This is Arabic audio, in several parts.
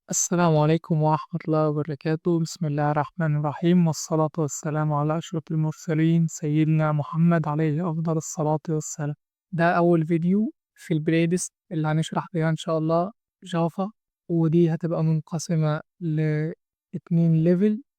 السلام عليكم ورحمة الله وبركاته. بسم الله الرحمن الرحيم، والصلاة والسلام على أشرف المرسلين سيدنا محمد عليه أفضل الصلاة والسلام. ده أول فيديو في البلاي ليست اللي هنشرح فيها إن شاء الله جافا، ودي هتبقى منقسمة لاتنين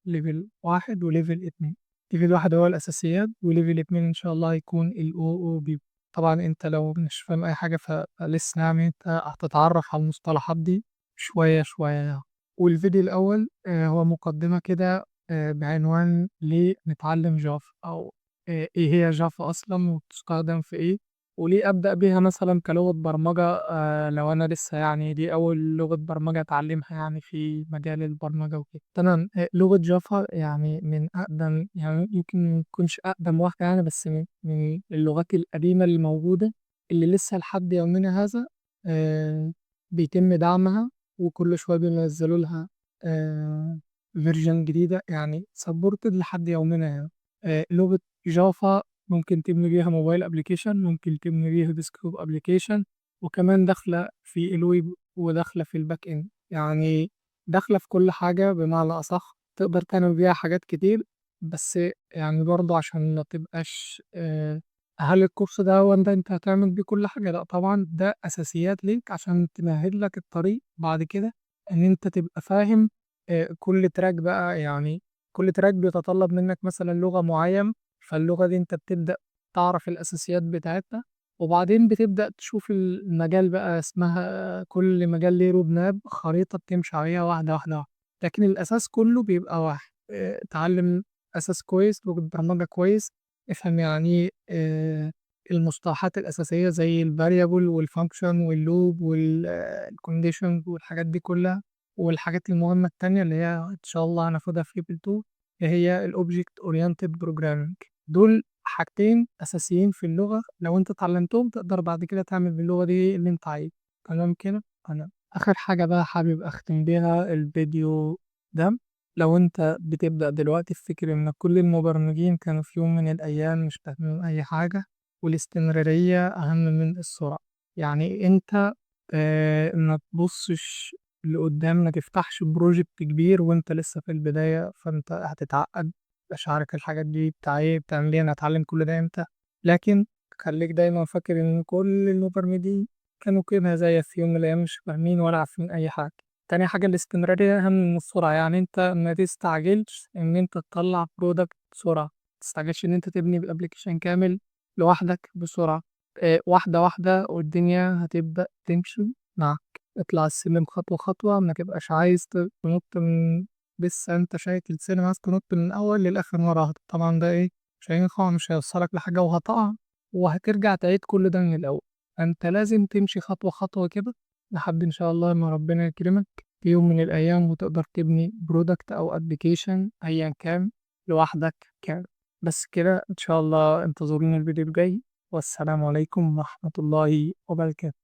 ليفل واحد وليفل اتنين. ليفل واحد هو الأساسيات، وليفل اتنين إن شاء الله هيكون ال OOP. طبعا أنت لو مش فاهم أي حاجة فلسه يعني أنت هتتعرف على المصطلحات دي شوية شوية يعني. والفيديو الأول هو مقدمة كده بعنوان ليه نتعلم جافا، أو إيه هي جافا أصلا وبتستخدم في إيه، وليه أبدأ بيها مثلا كلغة برمجة لو أنا لسه يعني دي أول لغة برمجة أتعلمها يعني في مجال البرمجة وكده. تمام. لغة جافا يعني من أقدم، يعني يمكن متكونش أقدم واحدة يعني، بس من اللغات القديمة اللي موجودة، اللي لسه لحد يومنا هذا بيتم دعمها، وكل شوية بينزلوا لها فيرجن جديدة يعني سبورتد لحد يومنا يعني. لغة جافا ممكن تبني بيها موبايل ابلكيشن، ممكن تبني بيها ديسكتوب ابلكيشن، وكمان داخلة في الويب وداخلة في الباك اند، يعني داخلة في كل حاجة بمعنى أصح. تقدر تعمل بيها حاجات كتير، بس يعني برضه عشان ما تبقاش هل الكورس ده هو انت هتعمل بيه كل حاجة؟ لا طبعا، ده اساسيات ليك عشان تمهد لك الطريق بعد كده، ان انت تبقى فاهم كل تراك بقى يعني. كل تراك بيتطلب منك مثلا لغة معين، فاللغة دي انت بتبدأ تعرف الاساسيات بتاعتها، وبعدين بتبدأ تشوف المجال بقى، اسمها كل مجال ليه رود ماب، خريطة بتمشي عليها واحدة واحدة واحدة. لكن الاساس كله بيبقى واحد. اتعلم اساس كويس، لغة برمجة كويس، افهم يعني المصطلحات الأساسية زي الفاريبل والفانكشن واللوب والكونديشن والحاجات دي كلها. والحاجات المهمة التانية اللي هي إن شاء الله هناخدها في ليفل 2، هي الأوبجكت أورينتد بروجرامينج. دول حاجتين أساسيين في اللغة، لو أنت اتعلمتهم تقدر بعد كده تعمل باللغة دي اللي أنت عايزه. تمام كده. أنا آخر حاجة بقى حابب أختم بيها الفيديو ده، لو انت بتبدأ دلوقتي تفتكر ان كل المبرمجين كانوا في يوم من الايام مش فاهمين اي حاجة، والاستمرارية اهم من السرعة. يعني انت ما تبصش لقدام، ما تفتحش بروجكت كبير وانت لسه في البداية، فانت هتتعقد. مش عارف الحاجات دي بتاع ايه، بتعمل ايه، انا اتعلم كل ده امتى؟ لكن خليك دايما فاكر ان كل المبرمجين كانوا كده زي في يوم من الايام مش فاهمين ولا عارفين اي حاجة. تاني حاجة الاستمرارية أهم من السرعة، يعني أنت ما تستعجلش إن أنت تطلع برودكت بسرعة، ما تستعجلش إن أنت تبني الأبليكيشن كامل لوحدك بسرعة. واحدة واحدة والدنيا هتبدأ تمشي معك. اطلع السلم خطوة خطوة، ما تبقاش عايز تنط من، لسه أنت شايف السلم عايز تنط من الأول للآخر مرة واحدة. طبعا ده إيه؟ مش هينفع، مش هيوصلك لحاجة وهتقع، وهترجع تعيد كل ده من الأول. أنت لازم تمشي خطوة خطوة كده لحد إن شاء الله ما ربنا يكرمك في يوم من الأيام وتقدر تبني برودكت أو أبليكيشن أيا كان لوحدك كان. بس كده إن شاء الله، انتظروني الفيديو الجاي، والسلام عليكم ورحمة الله وبركاته.